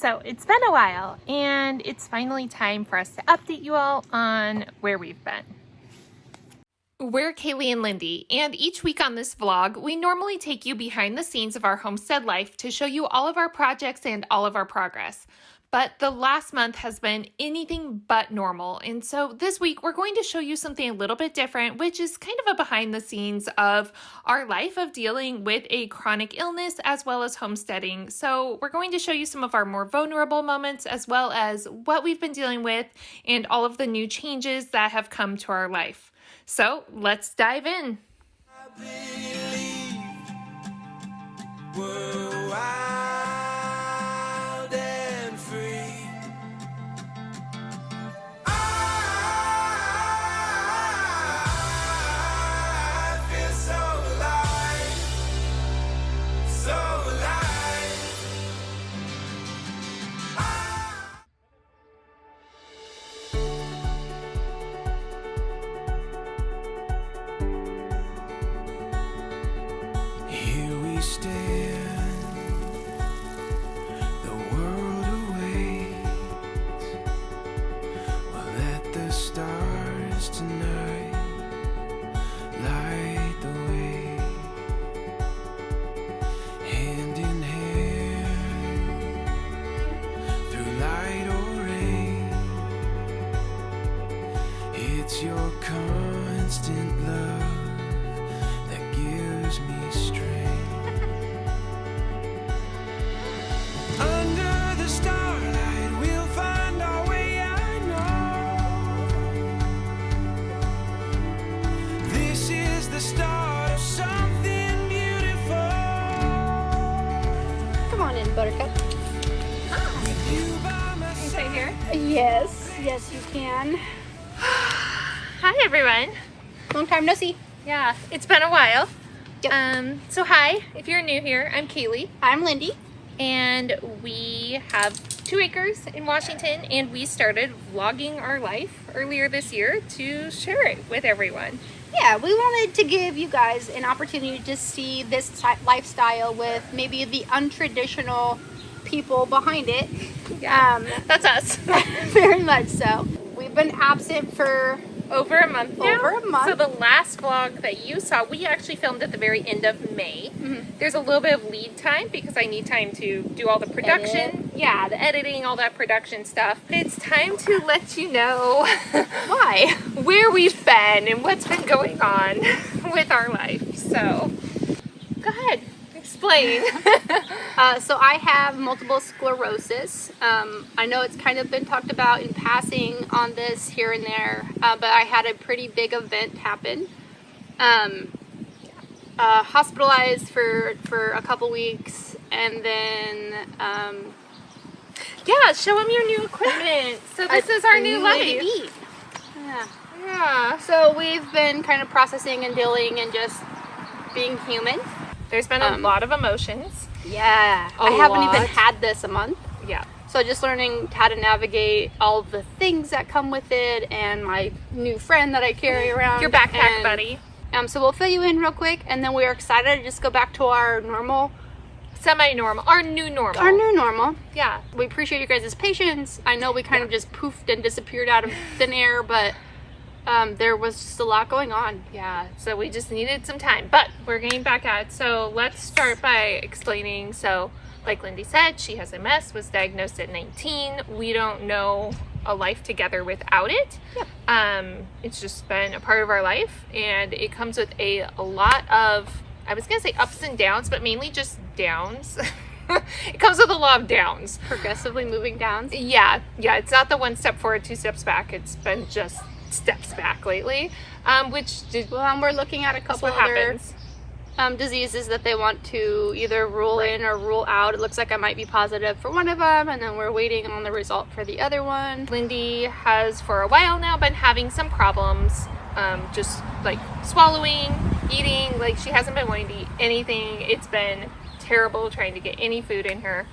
So it's been a while, and it's finally time for us to update you all on where we've been. We're Kaylee and Lindy, and each week on this vlog, we normally take you behind the scenes of our homestead life to show you all of our projects and all of our progress. But the last month has been anything but normal, and so this week we're going to show you something a little bit different, which is kind of a behind the scenes of our life of dealing with a chronic illness as well as homesteading. So we're going to show you some of our more vulnerable moments as well as what we've been dealing with and all of the new changes that have come to our life. So let's dive in. I believe we're wild and free. I feel so alive, so alive. Here we stand, the world awaits. We'll let the stars tonight light the way. Hand in hand, through light or rain. It's your constant love that gives me strength. Under the starlight, we'll find our way, I know. This is the start of something beautiful. Come on in, Buttercup. With you by my Can you side. sit here? Yes, yes you can. Hi everyone. Long time no see. Yeah, it's been a while. Yep. So hi, if you're new here, I'm Kaylee, I'm Lindy. and we have 2 acres in Washington, and we started vlogging our life earlier this year to share it with everyone. Yeah, we wanted to give you guys an opportunity to see this lifestyle with maybe the untraditional people behind it. That's us. Very much so. We've been absent for Over a month now. Over a month. So the last vlog that you saw, we actually filmed at the very end of May. Mhm. There's a little bit of lead time because I need time to do all the production. Yeah, the editing, all that production stuff. It's time to let you know why? where we've been and what's been going on with our life. So, go ahead, explain. So I have multiple sclerosis. I know it's kind of been talked about in passing on this here and there, but I had a pretty big event happen. Hospitalized for a couple weeks, and then Yeah, show them your new equipment. So this is our a new way life. to eat. Yeah. Yeah. So we've been kind of processing and dealing and just being human. There's been a lot of emotions. Yeah. A I haven't lot. even had this a month. Yeah. So just learning how to navigate all the things that come with it, and my new friend that I carry around. Your backpack and, buddy. So we'll fill you in real quick, and then we are excited to just go back to our normal, Semi-normal. Our new normal. our new normal. Yeah. We appreciate you guys' patience. I know we kind of just poofed and disappeared out of thin air, but there was just a lot going on. Yeah. So we just needed some time. But we're getting back at it. So let's start by explaining. So like Lindy said, she has MS, was diagnosed at 19. We don't know a life together without it. Yep. It's just been a part of our life, and it comes with a lot of, I was gonna say ups and downs, but mainly just downs. It comes with a lot of downs. Progressively moving down. Yeah, it's not the 1 step forward, 2 steps back. It's been just steps back lately, Well, we're looking at a couple what other happens. Diseases that they want to either rule in or rule out. It looks like I might be positive for one of them, and then we're waiting on the result for the other one. Lindy has for a while now been having some problems, just like swallowing, eating. Like she hasn't been wanting to eat anything. It's been terrible trying to get any food in her.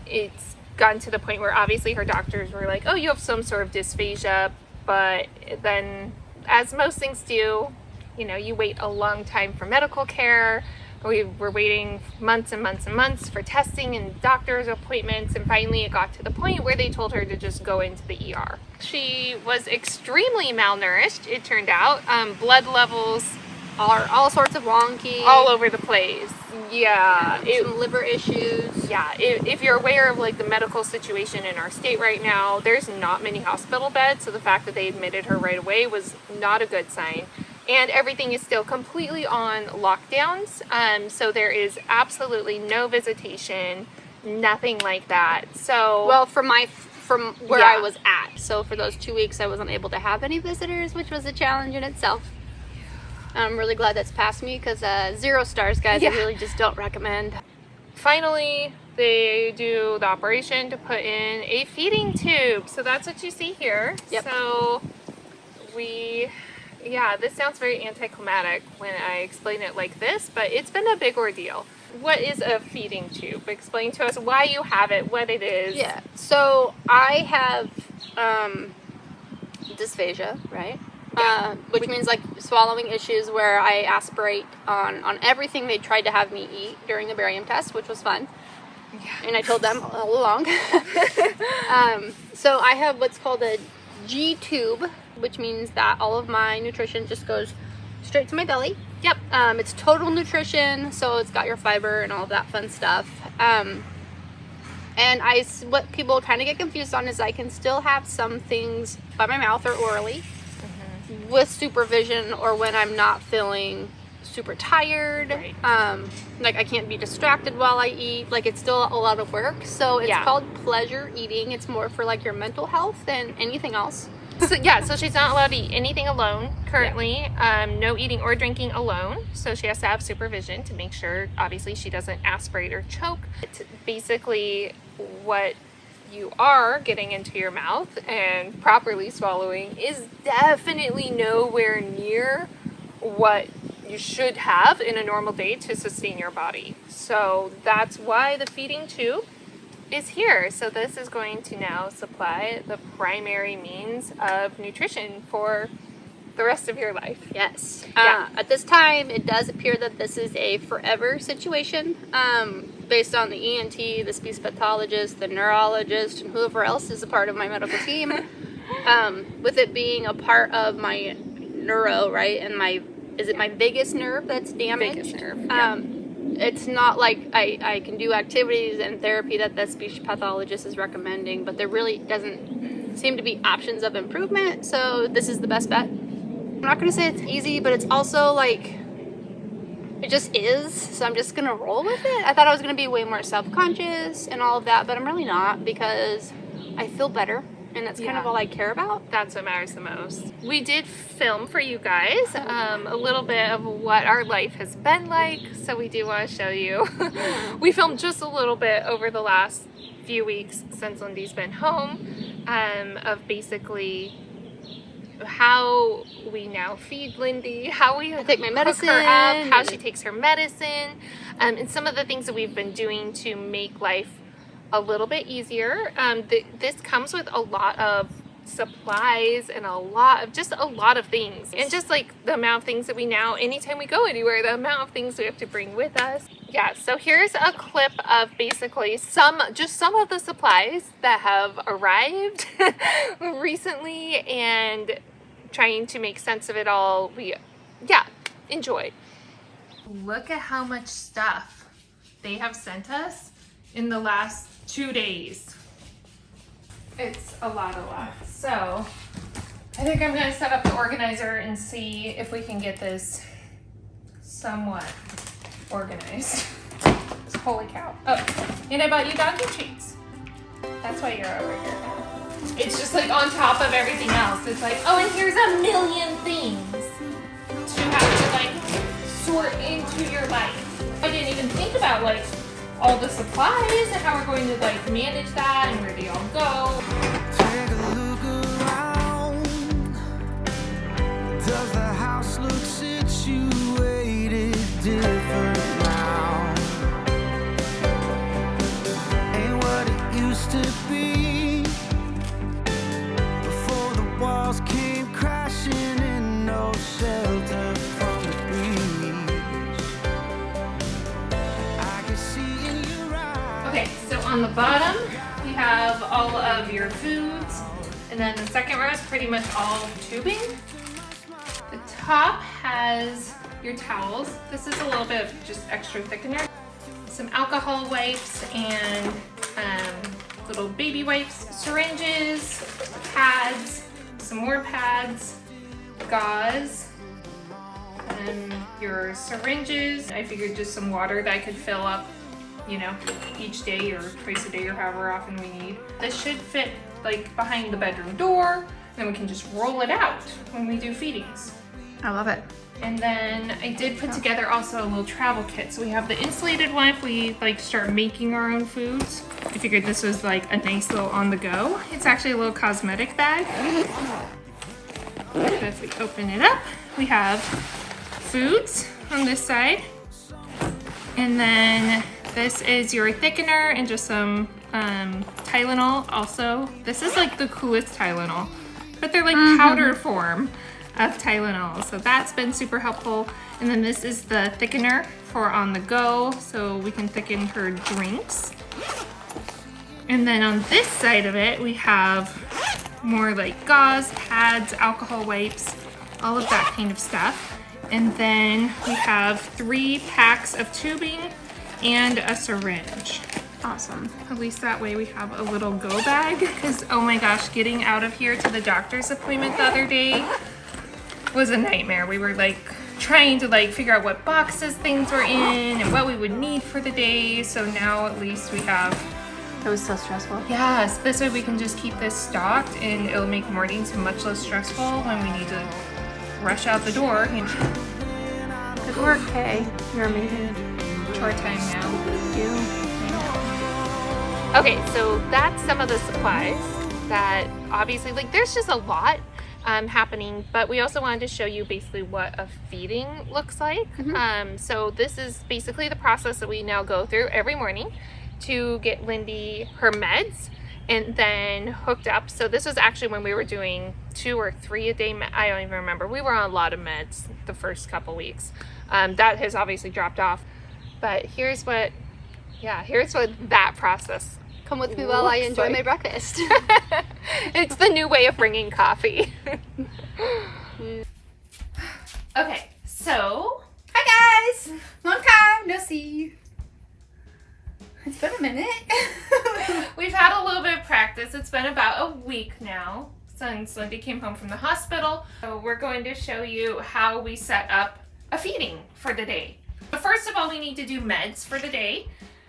It's gotten to the point where obviously her doctors were like, oh, you have some sort of dysphagia, but then as most things do, you know, you wait a long time for medical care. We were waiting months and months and months for testing and doctor's appointments, and finally it got to the point where they told her to just go into the ER. She was extremely malnourished, it turned out. Blood levels Are all sorts of wonky. all over the place. Yeah. Some liver issues. Yeah, if you're aware of like the medical situation in our state right now, there's not many hospital beds, so the fact that they admitted her right away was not a good sign. And everything is still completely on lockdowns, so there is absolutely no visitation, nothing like that. So Well, from where Yeah. I was at. So for those 2 weeks, I wasn't able to have any visitors, which was a challenge in itself. I'm really glad that's passed me because 0 stars, guys. Yeah. I really just don't recommend. finally they do the operation to put in a feeding tube. So that's what you see here. Yep. So this sounds very anticlimactic when I explain it like this, but it's been a big ordeal. What is a feeding tube? Explain to us why you have it, what it is. Yeah. So I have dysphagia, right? Which means like swallowing issues where I aspirate on everything they tried to have me eat during the barium test, which was fun. Yeah. And I told them all along. So I have what's called a G tube, which means that all of my nutrition just goes straight to my belly. Yep. It's total nutrition, so it's got your fiber and all of that fun stuff. And what people kind of get confused on is I can still have some things by my mouth or orally with supervision, or when I'm not feeling super tired. Right. Like I can't be distracted while I eat. Like it's still a lot of work. So it's Yeah. called pleasure eating. It's more for like your mental health than anything else. So she's not allowed to eat anything alone currently. No eating or drinking alone. So she has to have supervision to make sure, obviously, she doesn't aspirate or choke. It's basically what you are getting into your mouth and properly swallowing is definitely nowhere near what you should have in a normal day to sustain your body. So that's why the feeding tube is here. So this is going to now supply the primary means of nutrition for the rest of your life. Yes. Yeah. At this time, it does appear that this is a forever situation, based on the ENT, the speech pathologist, the neurologist, and whoever else is a part of my medical team. With it being a part of my neuro, right? And my vagus nerve that's damaged? Vagus nerve, yeah. It's not like I can do activities and therapy that the speech pathologist is recommending, but there really doesn't seem to be options of improvement, so this is the best bet. I'm not going to say it's easy, but it's also like, it just is, so I'm just going to roll with it. I thought I was going to be way more self-conscious and all of that, but I'm really not, because I feel better, and that's kind of all I care about. That's what matters the most. We did film for you guys a little bit of what our life has been like, so we do want to show you. We filmed just a little bit over the last few weeks since Lindy's been home, of basically how we now feed Lindy, how we take my medicine, hook her up, how she takes her medicine, and some of the things that we've been doing to make life a little bit easier. This comes with a lot of supplies and a lot of things, and just like the amount of things that we now, anytime we go anywhere, the amount of things we have to bring with us. Yeah, so here's a clip of basically some of the supplies that have arrived recently, and trying to make sense of it all. Enjoy. Look at how much stuff they have sent us in the last 2 days. It's a lot. So I think I'm gonna set up the organizer and see if we can get this somewhat organized. Holy cow. Oh, and I bought you doggy treats. That's why you're over here now. It's just like on top of everything else. It's like, oh, and here's a million things to have to like sort into your life. I didn't even think about like all the supplies and how we're going to like manage that and where they all go. Take a look around. Does the house look situated different now? Ain't what it used to be before the walls came crashing in, no shelter from the breeze. Okay, so on the bottom, we have all of your foods, and then the second row is pretty much all tubing. The top has your towels. This is a little bit of just extra thickener. Some alcohol wipes and little baby wipes, syringes, pads, some more pads, gauze, and your syringes. I figured just some water that I could fill up, you know, each day or twice a day or however often we need. This should fit like behind the bedroom door, then we can just roll it out when we do feedings. I love it. And then I did put together also a little travel kit. So we have the insulated one if we like start making our own foods. I figured this was like a nice little on the go. It's actually a little cosmetic bag. But if we open it up, we have foods on this side. And then this is your thickener and just some Tylenol also. This is like the coolest Tylenol, but they're like powder form of Tylenol. So that's been super helpful. And then this is the thickener for on the go, so we can thicken her drinks. And then on this side of it, we have more like gauze, pads, alcohol wipes, all of that kind of stuff. And then we have 3 packs of tubing and a syringe. Awesome. At least that way we have a little go bag, because oh my gosh, getting out of here to the doctor's appointment the other day was a nightmare. We were like trying to like figure out what boxes things were in and what we would need for the day. So now at least we have. It was so stressful. Yes, this way we can just keep this stocked and it'll make mornings much less stressful when we need to rush out the door. You know. Good work, Kay. You're amazing. Chore time now. You. Okay, so that's some of the supplies that obviously, like, there's just a lot happening, but we also wanted to show you basically what a feeding looks like. So this is basically the process that we now go through every morning to get Lindy her meds and then hooked up. So this was actually when we were doing 2 or 3 a day. I don't even remember. We were on a lot of meds the first couple weeks. That has obviously dropped off, but here's what that process. Come with me while I enjoy my breakfast. It's the new way of bringing coffee. Okay, so Hi guys! Long time no see. It's been a minute. we've had a little bit of practice. It's been about a week now since Lindy came home from the hospital. So we're going to show you how we set up a feeding for the day. But first of all, we need to do meds for the day.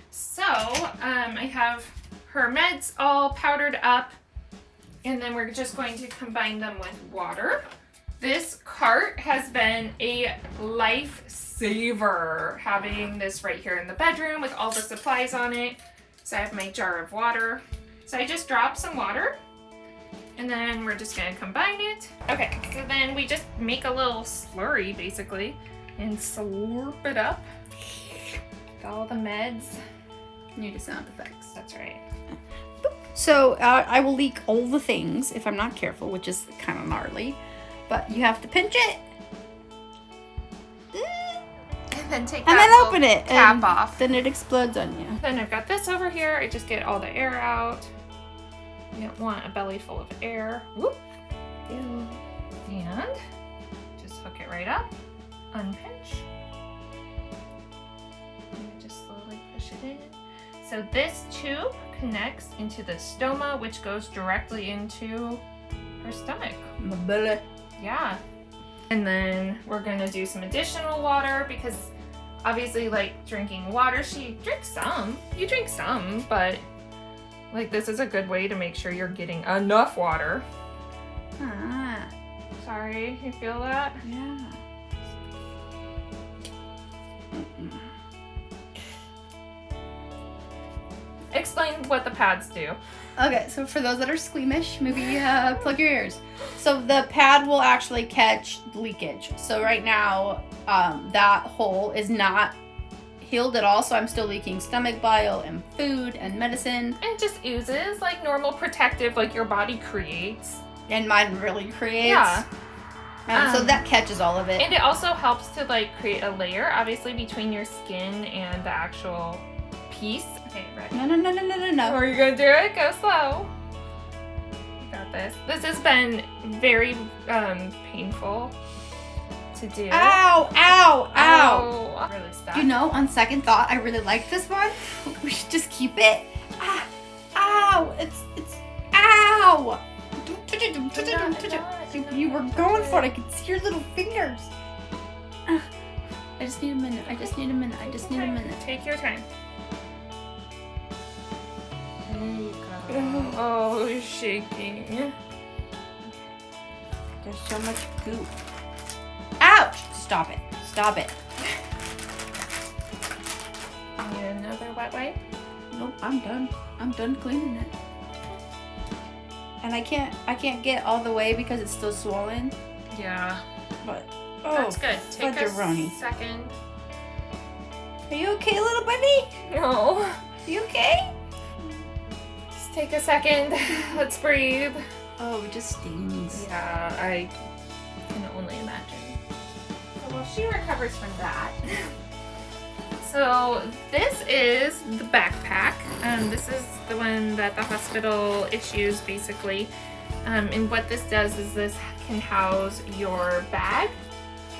So I have her meds all powdered up, and then we're just going to combine them with water. This cart has been a lifesaver, having this right here in the bedroom with all the supplies on it. So I have my jar of water. So I just dropped some water, and then we're just gonna combine it. Okay, so then we just make a little slurry basically and slurp it up with all the meds. New sound effects. That's right. So I will leak all the things if I'm not careful, which is kind of gnarly. But you have to pinch it. And then take And that then little open it. cap and off. Then it explodes on you. Then I've got this over here. I just get all the air out. You don't want a belly full of air. Whoop. And just hook it right up. Unpinch. And just slowly push it in. So this tube connects into the stoma, which goes directly into her stomach. My belly. Yeah. And then we're gonna do some additional water because obviously, like, drinking water, she drinks some. You drink some, but like, this is a good way to make sure you're getting enough water. Ah. Sorry, you feel that? Yeah. Explain what the pads do. Okay, so for those that are squeamish, maybe plug your ears. So the pad will actually catch leakage. So right now, that hole is not healed at all, so I'm still leaking stomach bile and food and medicine. And it just oozes like normal protective, like your body creates. And mine really creates. Yeah. So that catches all of it. And it also helps to like create a layer, obviously, between your skin and the actual piece. Okay, ready? No. Are you gonna do it? Go slow. You got this. This has been very painful to do. Ow, ow, ow. Oh, really stuck. You know, on second thought, I really like this one. We should just keep it. Ah, ow, it's, ow. Don't touch it, don't touch it, don't touch it. You were going for it. I could see your little fingers. I just need a minute. I just need a minute. Take your time. There you go. Oh, it's shaking. There's so much goop. Ouch! Stop it. Stop it. Need another wet wipe? Nope, I'm done. I'm done cleaning it. And I can't get all the way because it's still swollen. Yeah. But That's good. Take a fudgeroni. second. Are you okay, little buddy? No. Are you okay? Just take a second. Let's breathe. Oh, it just stings. Yeah, I can only imagine. So while she recovers from that. So this is the backpack. This is the one that the hospital issues basically. And what this does is this can house your bag,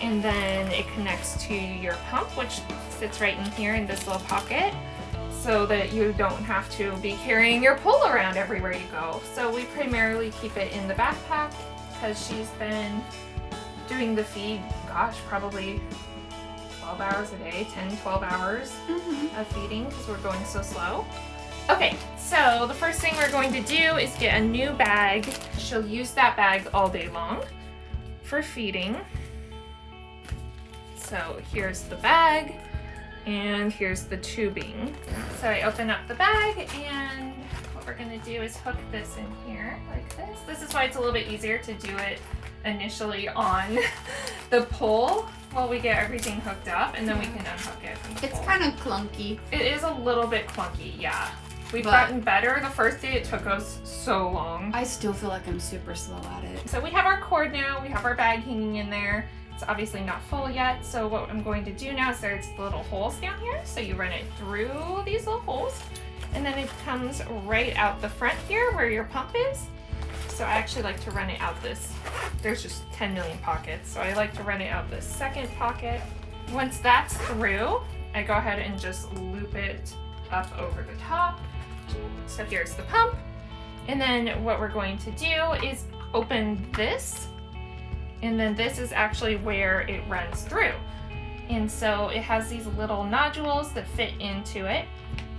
and then it connects to your pump, which sits right in here in this little pocket, so that you don't have to be carrying your pole around everywhere you go. So we primarily keep it in the backpack because she's been doing the feed, gosh, probably 12 hours a day, 10, 12 hours of feeding because we're going so slow. Okay, so the first thing we're going to do is get a new bag. She'll use that bag all day long for feeding. So here's the bag and here's the tubing. So I open up the bag, and what we're gonna do is hook this in here like this. This is why it's a little bit easier to do it initially on the pole while we get everything hooked up, and then we can unhook it from the It's pole. kind of clunky. It is a little bit clunky, yeah. We've But- gotten better. The first day it took us so long. I still feel like I'm super slow at it. So we have our cord now, we have our bag hanging in there. It's obviously not full yet, so what I'm going to do now is there's little holes down here, so you run it through these little holes, and then it comes right out the front here where your pump is. So I actually like to run it out this, there's just 10 million pockets, so I like to run it out this second pocket. Once that's through, I go ahead and just loop it up over the top. So here's the pump, and then what we're going to do is open this, and then this is actually where it runs through. And so it has these little nodules that fit into it.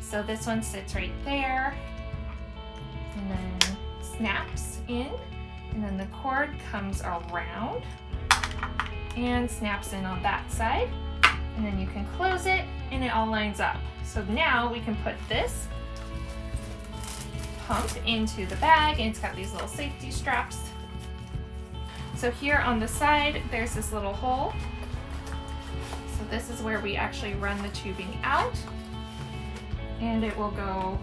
So this one sits right there, and then snaps in, and then the cord comes around and snaps in on that side, and then you can close it and it all lines up. So now we can put this pump into the bag, and it's got these little safety straps. So here on the side, there's this little hole. So this is where we actually run the tubing out, and it will go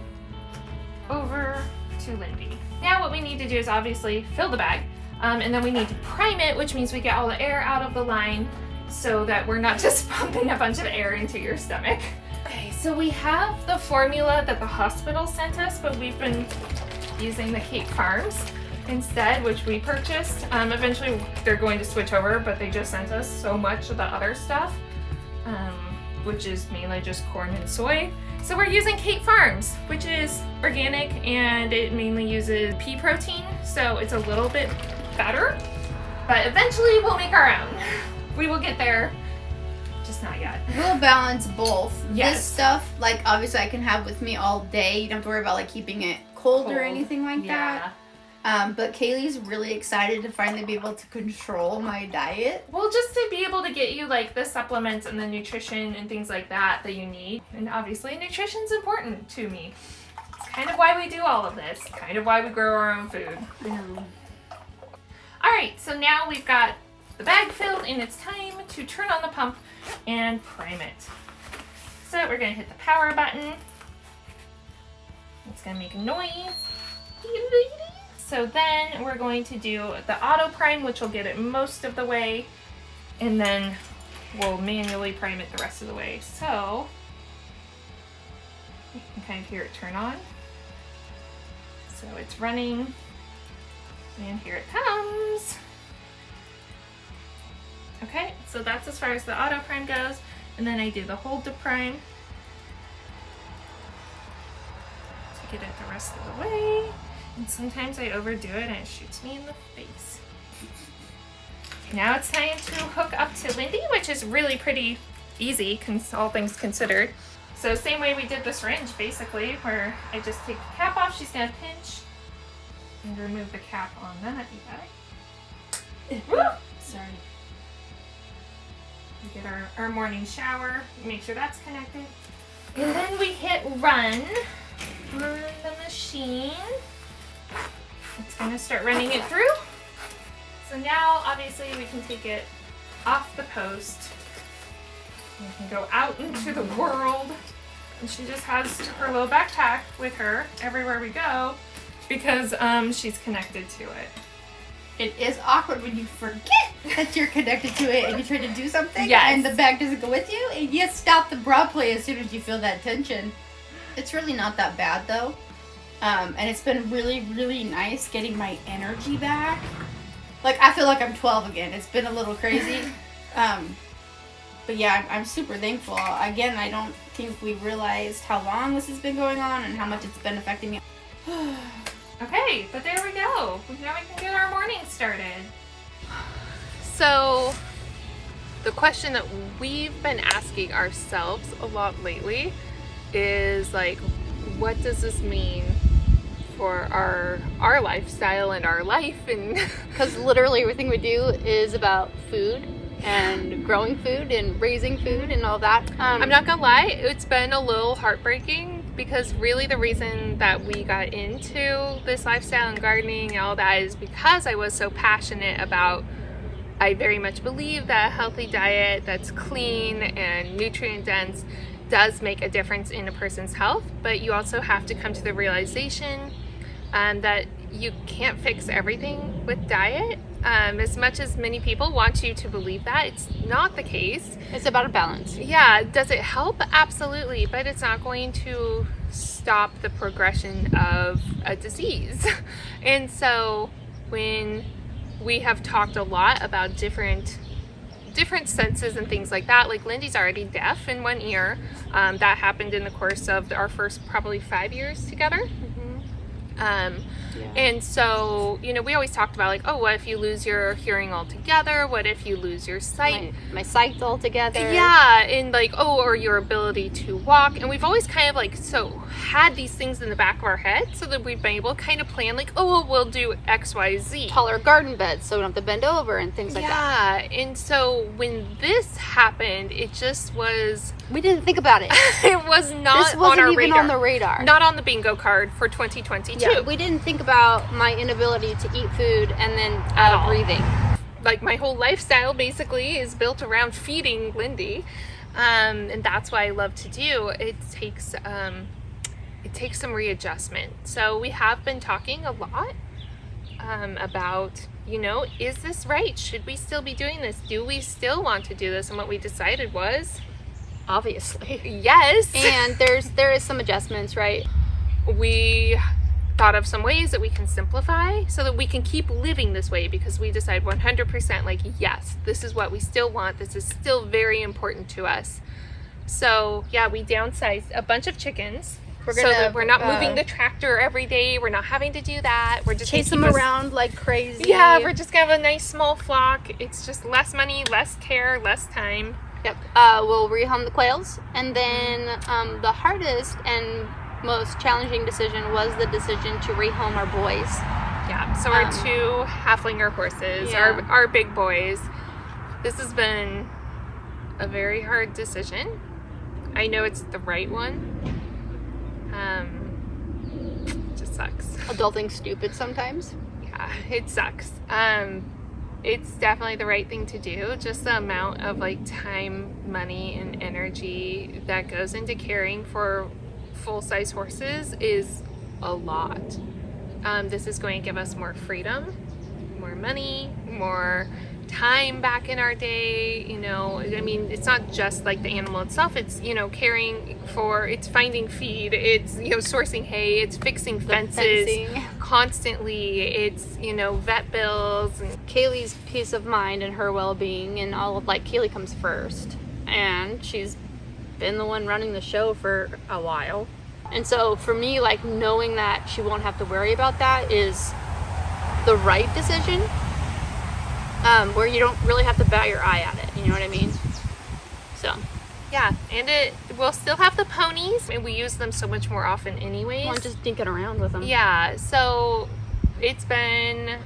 over to Lindy. Now what we need to do is obviously fill the bag, and then we need to prime it, which means we get all the air out of the line so that we're not just pumping a bunch of air into your stomach. Okay, so we have the formula that the hospital sent us, but we've been using the Cape Farms instead, which we purchased. Eventually they're going to switch over, but they just sent us so much of the other stuff, which is mainly just corn and soy. So we're using Cape Farms, which is organic, and it mainly uses pea protein, so it's a little bit better, but eventually we'll make our own. We will get there, just not yet. We'll balance both. Yes. This stuff, like, obviously I can have with me all day. You don't have to worry about, like, keeping it cold or anything like that. But Kaylee's really excited to finally be able to control my diet. Well, just to be able to get you like the supplements and the nutrition and things like that that you need. And obviously nutrition's important to me. It's kind of why we do all of this. Kind of why we grow our own food. I know. All right, so now we've got the bag filled, and it's time to turn on the pump and prime it. So we're gonna hit the power button. It's gonna make a noise. So then we're going to do the auto prime, which will get it most of the way, and then we'll manually prime it the rest of the way. So kind of hear it turn on. So it's running, and here it comes. Okay, so that's as far as the auto prime goes, and then I do the hold to prime to get it the rest of the way. And sometimes I overdo it and it shoots me in the face. Now it's time to hook up to Lindy, which is really pretty easy, all things considered. So same way we did the syringe, basically, where I just take the cap off. She's gonna pinch and remove the cap on that, you guys. Woo! Sorry. We get our morning shower, make sure that's connected. And then we hit run on the machine. It's gonna start running it through. So now, obviously, we can take it off the post. We can go out into the world. And she just has her little backpack with her everywhere we go because she's connected to it. It is awkward when you forget that you're connected to it and you try to do something Yes. and the bag doesn't go with you and you stop abruptly as soon as you feel that tension. It's really not that bad though. And it's been really, really nice getting my energy back. Like, I feel like I'm 12 again. It's been a little crazy. But yeah, I'm super thankful. Again, I don't think we realized how long this has been going on and how much it's been affecting me. Okay, but there we go. Now we can get our morning started. So the question that we've been asking ourselves a lot lately is like, what does this mean for our lifestyle and our life? And because literally everything we do is about food and growing food and raising food and all that. I'm not gonna lie, it's been a little heartbreaking because really the reason that we got into this lifestyle and gardening and all that is because I was so passionate about, I very much believe that a healthy diet that's clean and nutrient dense does make a difference in a person's health, but you also have to come to the realization that you can't fix everything with diet. As much as many people want you to believe that, it's not the case. It's about a balance. Yeah, does it help? Absolutely, but it's not going to stop the progression of a disease. And so when we have talked a lot about different senses and things like that, like Lindy's already deaf in one ear. That happened in the course of our first probably 5 years together. And so, you know, we always talked about like, oh, what if you lose your hearing altogether? What if you lose your sight? My sight altogether. Yeah, and like, oh, or your ability to walk. And we've always kind of like, so had these things in the back of our head so that we've been able to kind of plan like, oh, well, we'll do X, Y, Z. Taller garden beds so we don't have to bend over and things like that. Yeah, and so when this happened, it just was... We didn't think about it. It was not This wasn't on our even radar. on the radar. Not on the bingo card for 2022. Yeah, we didn't think about my inability to eat food and then At all. breathing. Like my whole lifestyle basically is built around feeding Lindy, and that's what I love to do. It takes some readjustment. So we have been talking a lot about, you know, is this right? Should we still be doing this? Do we still want to do this? And what we decided was, Obviously. yes. And there is some adjustments, right? We thought of some ways that we can simplify so that we can keep living this way, because we decide 100% like, yes, this is what we still want. This is still very important to us. So yeah, we downsized a bunch of chickens so that we're not moving the tractor every day. We're not having to do that. We're just Chase them around like crazy. Yeah, we're just gonna have a nice small flock. It's just less money, less care, less time. Yep. We'll rehome the quails. And then the hardest and most challenging decision was the decision to rehome our boys. Yeah, so our two halflinger horses, Yeah. our big boys. This has been a very hard decision. I know it's the right one. It just sucks. Adulting stupid sometimes. Yeah, it sucks. It's definitely the right thing to do. Just the amount of like time, money, and energy that goes into caring for full-size horses is a lot. This is going to give us more freedom, more money, more time back in our day, you know. I mean, it's not just like the animal itself, it's, you know, caring for, it's finding feed, it's, you know, sourcing hay, it's fixing fences constantly, it's, you know, vet bills, and Kaylee's peace of mind and her well-being and all of, like, Kaylee comes first, and she's been the one running the show for a while. And so for me, like, knowing that she won't have to worry about that is the right decision, where you don't really have to bat your eye at it, you know what I mean? So yeah, and we'll still have the ponies, and we use them so much more often anyways. I'm just dinking around with them. Yeah, so it's been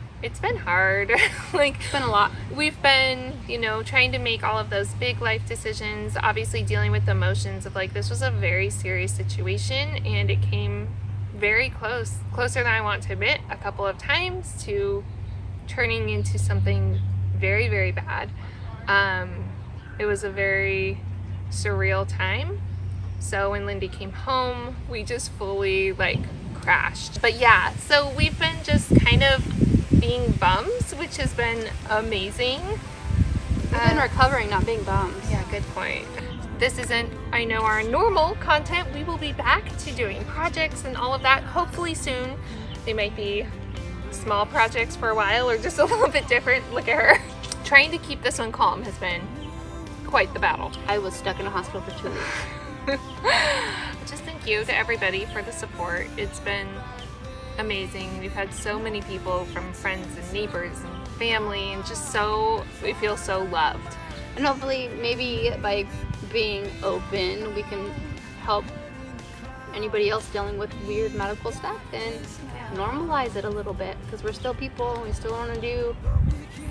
hard. Like, It's been a lot. we've been, you know, trying to make all of those big life decisions, obviously dealing with the emotions of, like, this was a very serious situation, and it came very closer than I want to admit, a couple of times, to turning into something very, very bad. It was a very surreal time. So when Lindy came home, we just fully, like, crashed. But yeah, so we've been just kind of being bums, which has been amazing. We've been recovering, not being bums. Yeah, good point. This isn't, I know, our normal content. We will be back to doing projects and all of that hopefully soon. They might be small projects for a while or just a little bit different. Look at her. Trying to keep this one calm has been quite the battle. I was stuck in a hospital for 2 weeks. Just thank you to everybody for the support. It's been amazing. We've had so many people, from friends and neighbors and family, and just we feel so loved. And hopefully, maybe by being open, we can help anybody else dealing with weird medical stuff and normalize it a little bit, because we're still people and we still want to do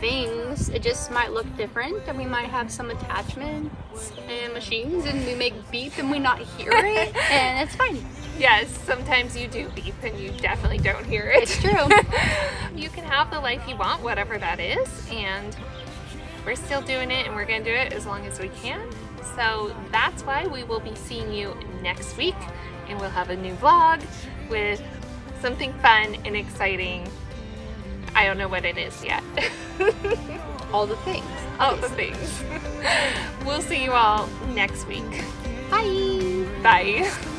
things. It just might look different, and we might have some attachments and machines, and we make beep and we not hear it, and it's fine. Yes, sometimes you do beep and you definitely don't hear it. It's true. You can have the life you want, whatever that is, and we're still doing it, and we're going to do it as long as we can. So that's why we will be seeing you next week, and we'll have a new vlog with something fun and exciting. I don't know what it is yet. All the things. All the things. We'll see you all next week. Bye. Bye.